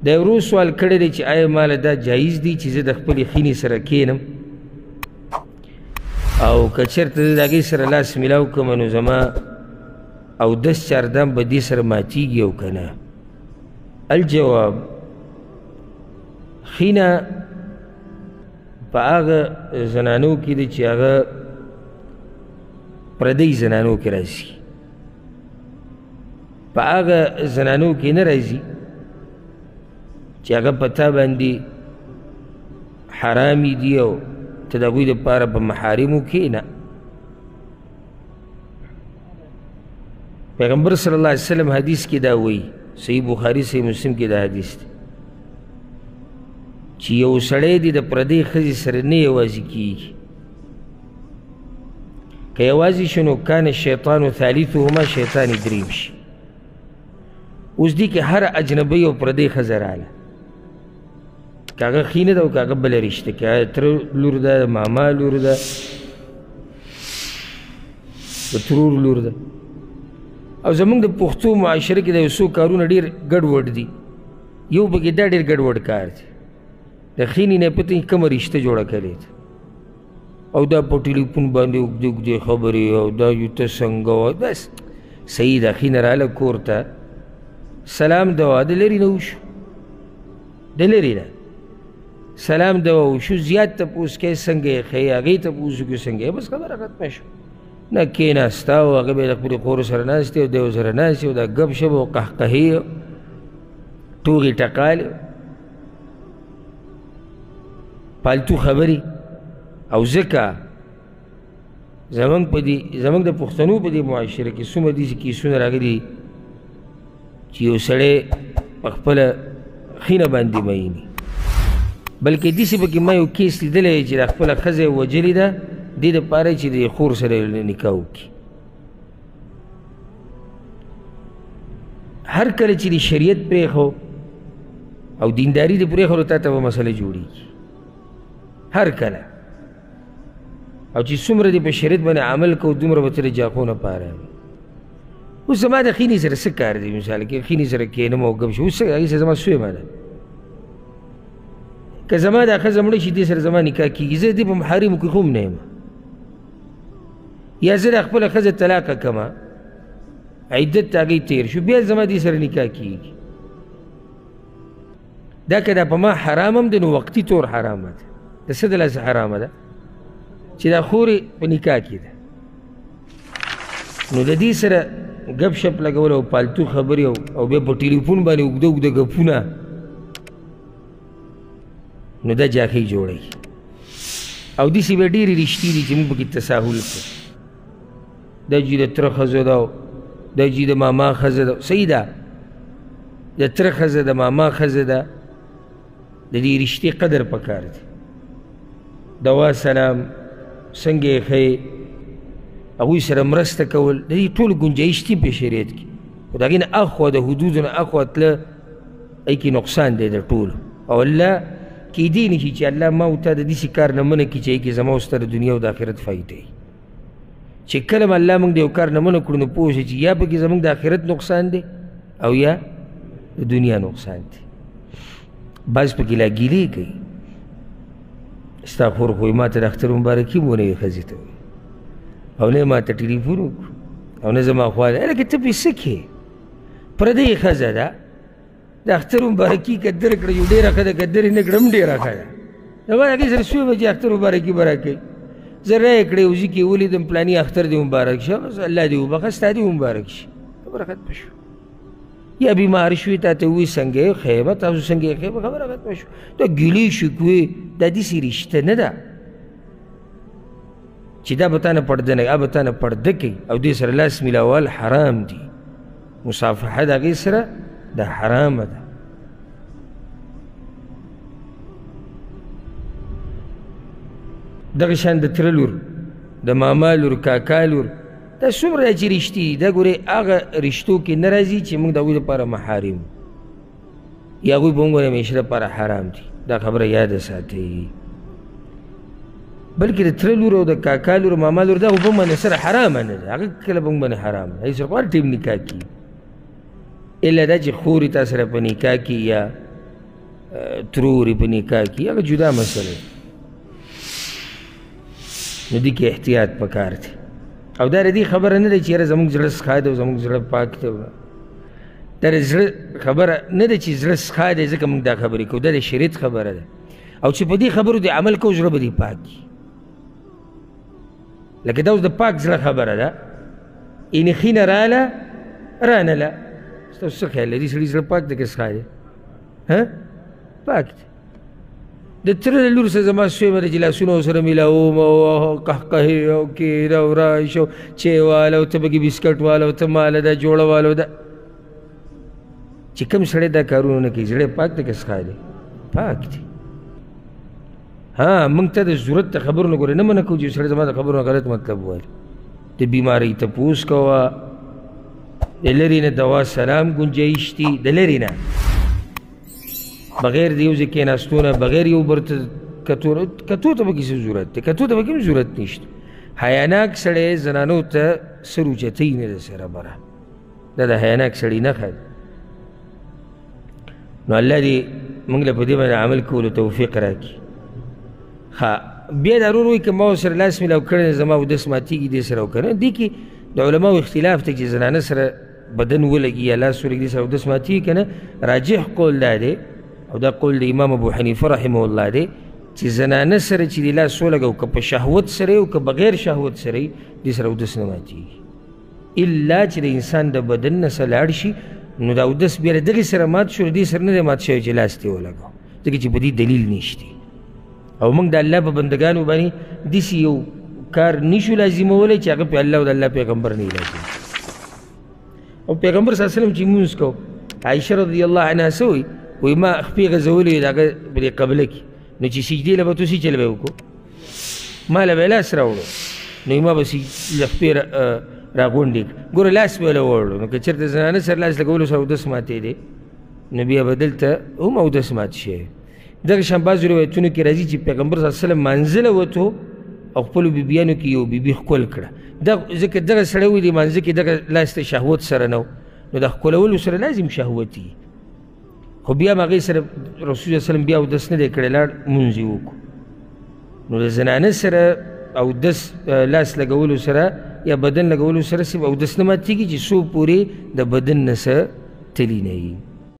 د ورو سوال کړی دی چې آیا ماله دا جایز دی چې زه د خپلې خینې سره کښېنم او که چېرته زه د هغې سره لاس میلاو کړم نو زما اودس چاردام به دې سره ماتیږي او که نه؟ الجواب، خینه په هغه زنانو کې دی چې هغه پردی زنانو کې راځي، په هغه زنانو کې نه راځي چې هغه په تا باندې حرامي دي او ته د هغوی دپاره په محارمو کښېنه. پیغمبر صلی الله علیه وسلم حدیث کې دا وایي، صحیح بخاري صحیح مسلم کې دا حدیث دی چې یو سړی دی د پردۍ ښځې سره نه یوازې کېږي، که یوازې شي نو کان شیطان ثالثهما، شیطان یې دریم شي. اوس دې کې هر اجنبۍ او پردۍ ښځه راله، که هغه خینه ده او که هغه بله رشته کې، تره لور ده، د ماما لور ده، د ترور لور ده. او زمونږ د پښتو معاشره کې د یو څو کارونه ډېر ګډوډ دي. یو پکې دا ډېر ګډوډ کار دی، د خینې نه پته یې کومه رشته جوړه کړې ده او دا په ټلیفون باندې اوږدې اوږدې خبرې او دا یو ته څنګه وه. بس صحیح ده، خینه راله کور ته، سلام دوا د لرې نه وشو، د لرې نه سلام دوا وشو، زیات تپوس کوې څنګه یې ښې، هغې تپوس وکړو څنګه یې، بس خبره ختمه شوه. نه کېناسته او هغه به یې د خپلې خور سره ناستې او دی ورسره ناستې او دا ګپ شپ او قهقهې او ټوغې ټقالې پالتو خبرې. او ځکه زمونږ د پښتنو په دې معاشره کې څومره داسې کیسونه راغلي چې یو سړی په خپله خینه باندې میني، بلکې داسې پکې ما یو کیس لیدلی چې د خپله ښځه یې وجلې ده دې دپاره چې د خور سره نکاح وکړي. هر کله چې د شریعت پرېښو او دینداري دې پرېښلو تا ته به مسله جوړېږي، هر کله. او چې څومره دې په شریعت باندې عمل کوو دومره به ته د جاقونه پاره وي. اوس زما د خینې سره څه کار دی؟ مثال کې خینې سره کښېنم او ګپ شو، اوس هغې سره زما سویمه ده. که زما دا ښځه مړه شي دې سره زما نکاح کېږي، زه دې په محارمو کې خو هم نه یم. یا زه د خپله ښځه طلاقه کړمه، عدت د هغې تېر شو، بیا زما دې سره نکاح کېږي. دا که دا په ما حرام هم ده نو وقتي طور حرامه ده. د څه د لاسه حرامه ده؟ چې دا خورې په نکاح کې ده، نو د دې سره ګپ شپ لګول او پالتو خبرې او بیا په ټلیفون باندې اوږده اوږده ګپونه، نو دا جاښۍ جوړوي. او داسې بیا ډېرې رشتې دي چې موږ پکې تساهل کړو. دا چې د تره ښځه ده او دا چې د ماما ښځه ده، صحیح ده، د تره ښځه د ماما ښځه ده، د دې رشتې قدر پکار دی. دوا سلام، څنګه یې ښې، هغوی سره مرسته کول، د دې ټول ګنجایش دي په شریعت کې. خو د هغې نه اخوا د حدودو نه اخوا تله هغې کې نقصان دی د ټولو. او الله کیدی نه شي چې الله ما او تا د داسې کار نه منع کړي چې هغې کې زما او ستا د دنیا او د آخرت فایده وي. چې کله م الله موږ د یو کار نه منع کړو نو پوه شي چې یا پکې زموږ د آخرت نقصان دی او یا د دنیا نقصان دی. بعض پکې لا ګیلې کوي، ستا خور خو یې ما ته د اختر مبارکي مو نه وي ښځې ته او نه یې ما ته ټلیفون وکړو او نه زما خوا ده. هلکه ته پرې څه کې؟ پردۍ ښځه ده، د اختر مبارکي که در کړه یو ډېره ښه ده، که درې نه کړه هم ډېره ښه ده. زما هغې سره سویمه چې اختر مبارکي به راکوي، زه رایې کړې وزي کې ولیدم پلاني اختر دې مبارک شه، بس الله دې وبخښه، ستا دې مبارک شي، خبره ختمه شوه. یا بیمار شوې تا ته ووایي څنګه یې ښه به، تاسو څنګه یې ښه به، خبره ختمه شوه. دا ګیلې شکوې دا داسې رشته نه ده چې دا به تا نه پرده نه، به تا نه پرده کوي او دې سره لاس میلاول حرام دي. مصافحه د هغې سره دا حرامه ده. دغه شان د تره لور، د ماما لور، کاکا لور، دا څومره چې رشتې دي، دا ګورې هغه رشتو کې نه راځي چې موږ د هغوی لپاره محارم یا هغوی به موږ د همیشه لپاره حرام دي. دا خبره یاده ساتئ. بلکې د تره لور او د کاکا لور، ماما لور، دا خو به هم باندې سره حرامه نه ده، هغه کله به موږ باندې حرام ده، هغې سره خو هر ټیم نکاح کېږي، الا دا چې خور یې تا سره په نکاح کې یا تروري په نکاح کې هغه جدا مسله نو دې کې احتیاط پکار دی او دا ردي خبره نه ده چې یاره زموږ زړه سخا دی او زموږ زړه پاک دی دا د زړه خبره نه ده چې زړه سخا دی ځکه موږ دا خبرې کوو دا د شریعت خبره ده او چې په دې خبرو د عمل کوو زړه به دې پاک وي لکه دا اوس د پاک زړه خبره ده یعنې خینه راله رانله ستاسو څه خیال لري سړي زړه پاک دی که سخا دی پاک دی د تره له لور سره زما سوی به د چې لاسونه ورسره میلاوم او قهقهې او کېده او راش او چای واله او ته پکې بسکټ واله او ته ماله ده جوړه واله ده چې کوم سړی دا کارونه نه کوي زړی پاک دی که سخا دی پاک دی موږ ته د ضرورت د خبرو نه ګورې نه منع کوو چې سړی زما د خبرو نه غلط مطلب ووایي د بیمارۍ تپوس کوه د لرې نه دوا سلام ګنجایش دي د لرې نه بغیر د یو ځای کېناستو نه بغیر یو بل ته کتو ته پکې څه ضرورت دی کتو ته پکې هم ضرورت نشته حیاناک سړی زنانو ته سر اوچتوي نه د سره بره دا د حیاناک سړي نښه ده نو الله دې موږ له په دې باندې عمل کولو توفیق راکړي بیا دا ورور وایي که ما ورسره لاس میلاو کړی زما اودس ماتېږي دې سره وکړه دې کې د علماو اختلاف دی چې زنانه سره بدن ولګي یا لاس ولګي دې سره اودس ماتېږي که نه راجح قول دا دی او دا قول د امام ابو حنیفه رحمه الله دی چې زنانه سره چې دې لاس ولګو که په شهوت سره او که بغیر شهوت سره یې دې سره اودس نه ماتېږي الا چې د انسان د بدن نه څه لاړ شي نو دا اودس بیا له دغې سره مات شو دې سره نه دی مات شوی چې لاس دې ولګو ځکه چې په دې دلیل نشته او موږ د الله په بندګانو باندې داسې یو کار نشو لازمولی چې هغه پې الله او د الله پیغمبر نه لازم او پیغمبر صلی الله علیه وسلم چې مونځ کو عایشه رضی الله عنها څه وایي وایي ما خپې غځولې د هغه په دې قبله کې نو چې سجدې له به تو څه چل به یې وکړو ما له به یې لاس راوړو نو ما به له خپې راغونډې ګوره لاس به یې له وړو نو که چېرته زنانه سره لاس لګولو سره اودس ماتېدی نو بیا به دلته هم اودس مات شوی دغه شان بعضو روایتونو کې راځي چې پیغمبر صلی الله علیه وسلم مانځه له وتو او خپلو بیبیانو کې یو بیبي ښکل کړه ځکه دغه سړی وایي د مانځه کې دغه لاس ته شهوت سره نه نو د ښکلولو سره لازم شهوت وي خو بیا هم هغې سره رسول صلی وسلم بیا اودس نه دی کړی لاړ مونځ یې وکړو نو د زنانه سره اودس لاس لګولو سره یا بدن لګولو سره صرف اودس نه ماتېږي چې څو پورې د بدن نه څه تلي نه وي